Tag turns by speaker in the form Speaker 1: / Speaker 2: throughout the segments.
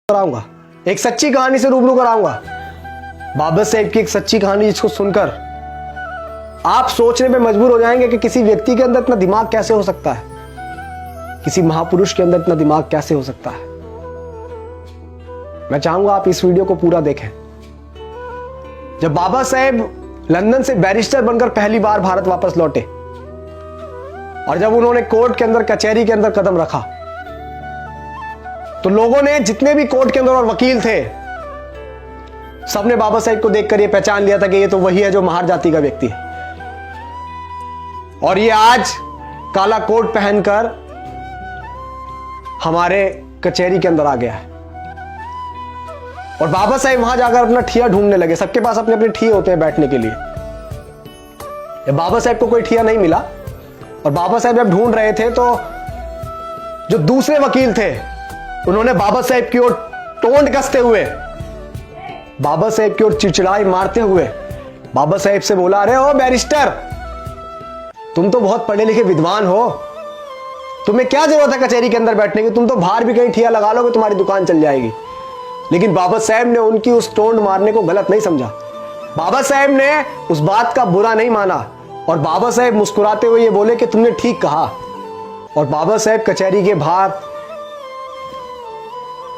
Speaker 1: कराऊंगा, एक सच्ची कहानी से रूबरू कराऊंगा। बाबा साहेब की एक सच्ची कहानी जिसको सुनकर आप सोचने में मजबूर हो जाएंगे कि किसी व्यक्ति के अंदर इतना दिमाग कैसे हो सकता है, किसी महापुरुष के अंदर इतना दिमाग कैसे हो सकता है। मैं चाहूंगा आप इस वीडियो को पूरा देखें। जब बाबा साहेब लंदन से बैरिस्टर बनकर पहली बार भारत वापस लौटे और जब उन्होंने कोर्ट के अंदर, कचहरी के अंदर कदम रखा, तो लोगों ने, जितने भी कोर्ट के अंदर और वकील थे, सबने बाबा साहेब को देखकर यह पहचान लिया था कि ये तो वही है जो महार जाति का व्यक्ति है। और ये आज काला कोट पहनकर हमारे कचहरी के अंदर आ गया है। और बाबा साहेब वहां जाकर अपना ठिया ढूंढने लगे। सबके पास अपने अपने ठिए होते हैं बैठने के लिए। बाबा साहेब को कोई ठिया नहीं मिला और बाबा साहेब जब ढूंढ रहे थे तो जो दूसरे वकील थे उन्होंने बाबा साहेब की ओर टोंट कसते हुए, बाबा साहेब की ओर चिड़चिड़ाई मारते हुए बाबा साहेब से बोला, अरे ओ बैरिस्टर, तुम तो बहुत पढ़े लिखे विद्वान हो, तुम्हें क्या जरूरत है कचहरी के अंदर बैठने की, तुम तो बाहर भी कहीं ठिया लगा लोगे, तुम्हारी दुकान चल जाएगी। लेकिन बाबा साहेब ने उनकी उस टोंट मारने को गलत नहीं समझा। बाबा साहेब ने उस बात का बुरा नहीं माना और बाबा साहेब मुस्कुराते हुए ये बोले कि तुमने ठीक कहा। और बाबा साहेब कचहरी के बाहर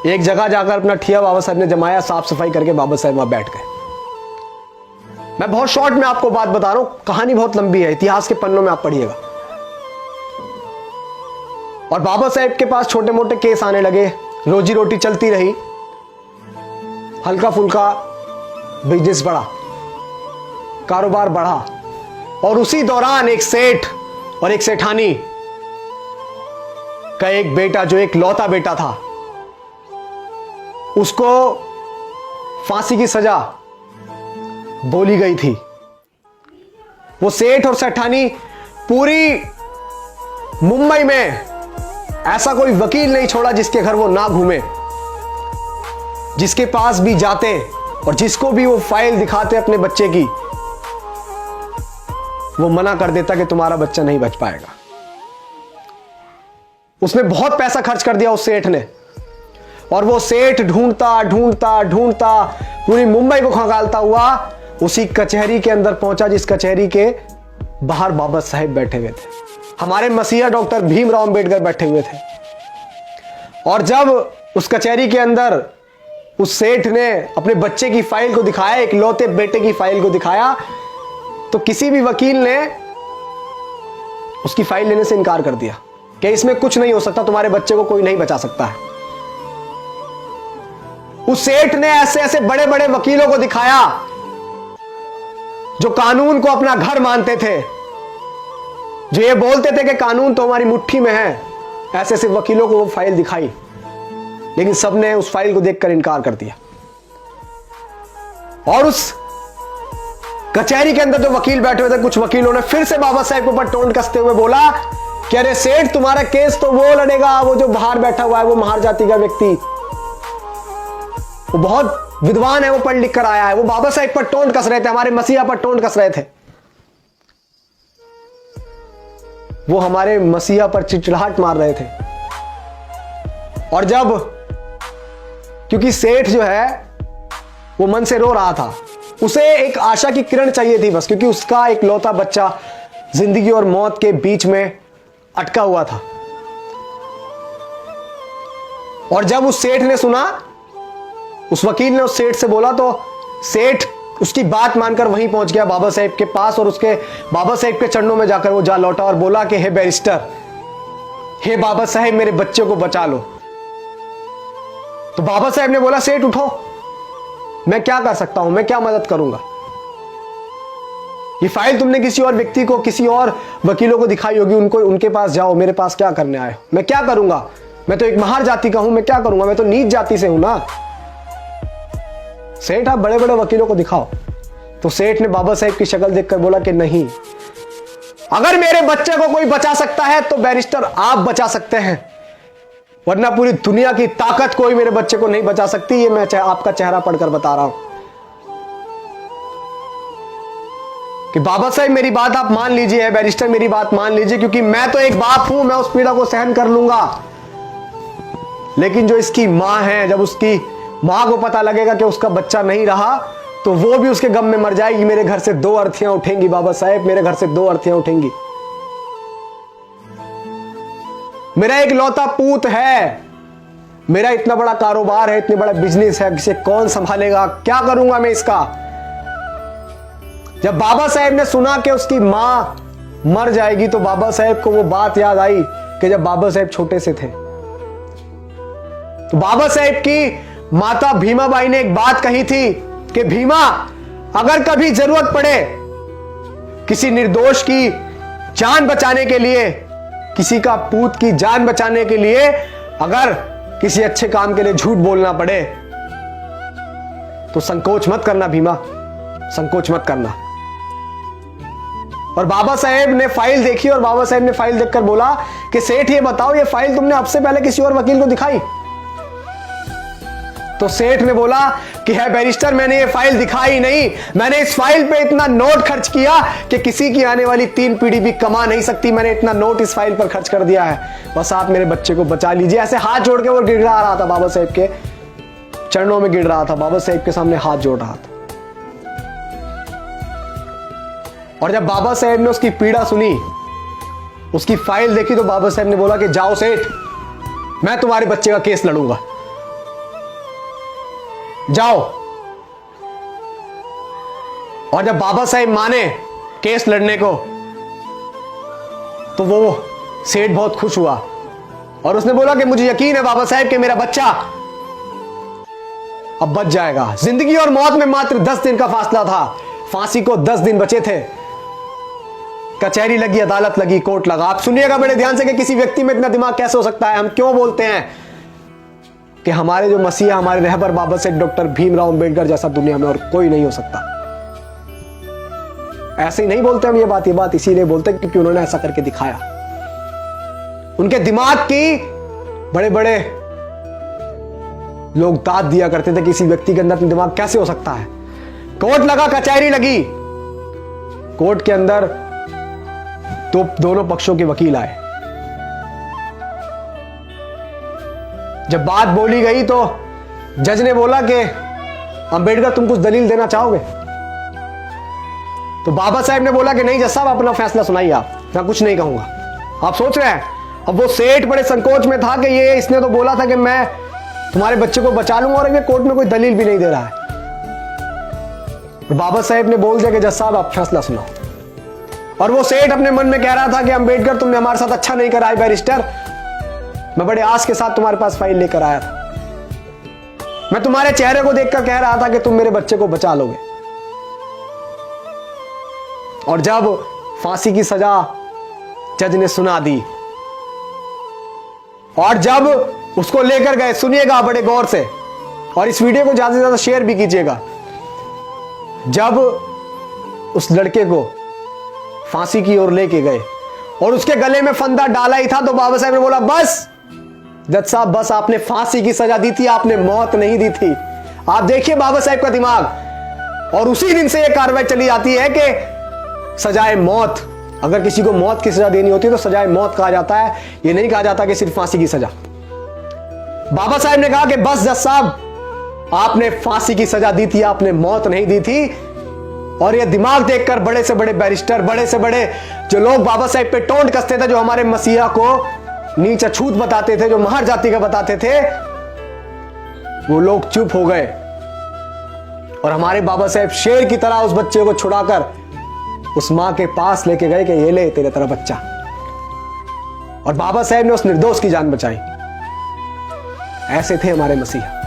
Speaker 1: एक जगह जाकर अपना ठिया बाबा साहब ने जमाया, साफ सफाई करके बाबा साहब वहां बैठ गए। मैं बहुत शॉर्ट में आपको बात बता रहा हूं, कहानी बहुत लंबी है, इतिहास के पन्नों में आप पढ़िएगा। और बाबा साहेब के पास छोटे मोटे केस आने लगे, रोजी रोटी चलती रही, हल्का फुल्का बिजनेस बढ़ा, कारोबार बढ़ा। और उसी दौरान एक सेठ और एक सेठानी का एक बेटा, जो एक लौता बेटा था, उसको फांसी की सजा बोली गई थी। वो सेठ और सेठानी पूरी मुंबई में ऐसा कोई वकील नहीं छोड़ा जिसके घर वो ना घूमे, जिसके पास भी जाते और जिसको भी वो फाइल दिखाते अपने बच्चे की, वो मना कर देता कि तुम्हारा बच्चा नहीं बच पाएगा। उसने बहुत पैसा खर्च कर दिया उस सेठ ने, और वो सेठ ढूंढता ढूंढता ढूंढता पूरी मुंबई को खंगालता हुआ उसी कचहरी के अंदर पहुंचा जिस कचहरी के बाहर बाबा साहेब बैठे हुए थे, हमारे मसीहा डॉक्टर भीमराव अंबेडकर बैठे हुए थे। और जब उस कचहरी के अंदर उस सेठ ने अपने बच्चे की फाइल को दिखाया, एक लौते बेटे की फाइल को दिखाया, तो किसी भी वकील ने उसकी फाइल लेने से इनकार कर दिया कि इसमें कुछ नहीं हो सकता, तुम्हारे बच्चे को कोई नहीं बचा सकता है। उस सेठ ने ऐसे ऐसे बड़े बड़े वकीलों को दिखाया जो कानून को अपना घर मानते थे, जो ये बोलते थे कि कानून तो हमारी मुट्ठी में है। ऐसे ऐसे वकीलों को वो फाइल दिखाई, लेकिन सबने उस फाइल को देखकर इनकार कर दिया। और उस कचहरी के अंदर जो वकील बैठे हुए थे, कुछ वकीलों ने फिर से बाबा साहेब के ऊपर टोंट कसते हुए बोला कि अरे सेठ, तुम्हारा केस तो वो लड़ेगा, वो जो बाहर बैठा हुआ है, वो महार जाति का व्यक्ति, वो बहुत विद्वान है, वो पढ़ लिख कर आया है। वो बाबा साहेब पर टोंट कस रहे थे, हमारे मसीहा पर टोंट कस रहे थे, वो हमारे मसीहा पर चिड़चिड़ाहट मार रहे थे। और जब, क्योंकि सेठ जो है वो मन से रो रहा था, उसे एक आशा की किरण चाहिए थी बस, क्योंकि उसका एक लौता बच्चा जिंदगी और मौत के बीच में अटका हुआ था। और जब उस सेठ ने सुना, उस वकील ने उस सेठ से बोला, तो सेठ उसकी बात मानकर वहीं पहुंच गया बाबा साहेब के पास, और उसके बाबा साहेब के चरणों में जाकर वो जा लौटा और बोला कि हे बैरिस्टर, हे बाबा साहेब, मेरे बच्चे को बचा लो। तो बाबा साहेब ने बोला, सेठ उठो, मैं क्या कर सकता हूं, मैं क्या मदद करूंगा। ये फाइल तुमने किसी और व्यक्ति को, किसी और वकीलों को दिखाई होगी, उनको, उनके पास जाओ, मेरे पास क्या करने आए हो, मैं क्या करूंगा, मैं तो एक महार जाति का हूं, मैं क्या करूंगा, मैं तो नीच जाति से हूं ना। सेठ, आप बड़े बड़े वकीलों को दिखाओ। तो सेठ ने बाबा साहेब की शक्ल देखकर बोला कि नहीं, अगर मेरे बच्चे को कोई बचा सकता है तो बैरिस्टर आप बचा सकते हैं, वरना पूरी दुनिया की ताकत कोई मेरे बच्चे को नहीं बचा सकती। ये मैं आपका चेहरा पढ़कर बता रहा हूं कि बाबा साहेब, मेरी बात आप मान लीजिए, बैरिस्टर मेरी बात मान लीजिए, क्योंकि मैं तो एक बाप हूं, मैं उस पीड़ा को सहन कर लूंगा। लेकिन जो इसकी माँ है, जब उसकी माँ को पता लगेगा कि उसका बच्चा नहीं रहा, तो वो भी उसके गम में मर जाएगी। मेरे घर से 2 अर्थियां उठेंगी बाबा साहेब, मेरे घर से 2 अर्थियां उठेंगी। मेरा एक लौता पूत है, मेरा इतना बड़ा कारोबार है, इतने बड़ा बिजनेस है, इसे कौन संभालेगा, क्या करूंगा मैं इसका। जब बाबा साहेब ने सुना कि उसकी मां मर जाएगी, तो बाबा साहेब को वो बात याद आई कि जब बाबा साहेब छोटे से थे, तो बाबा साहेब की माता भीमाबाई ने एक बात कही थी कि भीमा, अगर कभी जरूरत पड़े किसी निर्दोष की जान बचाने के लिए, किसी का पूत की जान बचाने के लिए, अगर किसी अच्छे काम के लिए झूठ बोलना पड़े, तो संकोच मत करना भीमा, संकोच मत करना। और बाबा साहेब ने फाइल देखी और बाबा साहेब ने फाइल देखकर बोला कि सेठ ये बताओ, ये फाइल तुमने अब से पहले किसी और वकील को दिखाई? तो सेठ ने बोला कि है बैरिस्टर, मैंने ये फाइल दिखाई नहीं, मैंने इस फाइल पे इतना नोट खर्च किया कि किसी की आने वाली 3 पीढ़ी भी कमा नहीं सकती। मैंने इतना नोट इस फाइल पर खर्च कर दिया है, बस आप मेरे बच्चे को बचा लीजिए। ऐसे हाथ जोड़ के वो गिड़गिड़ा रहा था, बाबा साहेब के चरणों में गिर रहा था, बाबा साहेब के सामने हाथ जोड़ रहा था। और जब बाबा साहेब ने उसकी पीड़ा सुनी, उसकी फाइल देखी, तो बाबा साहेब ने बोला कि जाओ सेठ, मैं तुम्हारे बच्चे का केस लड़ूंगा, जाओ। और जब बाबा साहेब माने केस लड़ने को, तो वो सेठ बहुत खुश हुआ और उसने बोला कि मुझे यकीन है बाबा साहेब कि मेरा बच्चा अब बच जाएगा। जिंदगी और मौत में मात्र 10 दिन का फासला था, फांसी को 10 दिन बचे थे। कचहरी लगी, अदालत लगी, कोर्ट लगा। आप सुनिएगा बड़े ध्यान से कि किसी व्यक्ति में इतना दिमाग कैसे हो सकता है। हम क्यों बोलते हैं कि हमारे जो मसीहा, हमारे रहबर बाबा साहेब डॉक्टर भीमराव अंबेडकर जैसा दुनिया में और कोई नहीं हो सकता। ऐसे ही नहीं बोलते हम ये बात इसीलिए बोलते हैं क्योंकि उन्होंने ऐसा करके दिखाया। उनके दिमाग की बड़े बड़े लोग दाद दिया करते थे, किसी व्यक्ति के अंदर दिमाग कैसे हो सकता है। कोर्ट लगा, कचहरी लगी, कोर्ट के अंदर तो दोनों पक्षों के वकील आए। जब बात बोली गई तो जज ने बोला कि अंबेडकर तुम कुछ दलील देना चाहोगे? तो बाबा साहेब ने बोला कि नहीं जज साहब, अपना फैसला सुनाइए, आप, मैं कुछ नहीं कहूंगा। आप सोच रहे हैं, अब वो सेठ बड़े संकोच में था कि ये इसने तो बोला था कि मैं तुम्हारे बच्चे को बचा लूंगा और ये कोर्ट में कोई दलील भी नहीं दे रहा है। तो बाबा साहेब ने बोल दिया कि जज साहब आप फैसला सुनाओ। और वो सेठ अपने मन में कह रहा था कि अंबेडकर तुमने हमारे साथ अच्छा नहीं करा है बैरिस्टर, मैं बड़े आस के साथ तुम्हारे पास फाइल लेकर आया था, मैं तुम्हारे चेहरे को देखकर कह रहा था कि तुम मेरे बच्चे को बचा लोगे। और जब फांसी की सजा जज ने सुना दी और जब उसको लेकर गए, सुनिएगा बड़े गौर से और इस वीडियो को ज्यादा से ज्यादा शेयर भी कीजिएगा, जब उस लड़के को फांसी की ओर लेके गए और उसके गले में फंदा डाला ही था, तो बाबा साहब ने बोला बस जज साहब, बस आपने फांसी की सजा दी थी, आपने मौत नहीं दी थी। आप देखिए बाबा साहब का दिमाग। और उसी दिन से यह कार्रवाई चली जाती है कि सजाए मौत, अगर किसी को मौत की सजा देनी होती है तो सजाए मौत कहा जाता है, यह नहीं कहा जाता कि सिर्फ फांसी की सजा। बाबा साहब ने कहा कि बस जज साहब, आपने फांसी की सजा दी थी, आपने मौत नहीं दी थी। और यह दिमाग देखकर बड़े से बड़े बैरिस्टर, बड़े से बड़े जो लोग बाबा साहब पे टोंट कसते थे, जो हमारे मसीहा को नीच अछूत बताते थे, जो महर जाति का बताते थे, वो लोग चुप हो गए। और हमारे बाबा साहब शेर की तरह उस बच्चे को छुड़ाकर उस मां के पास लेके गए कि ये ले तेरे तरह बच्चा। और बाबा साहब ने उस निर्दोष की जान बचाई। ऐसे थे हमारे मसीहा।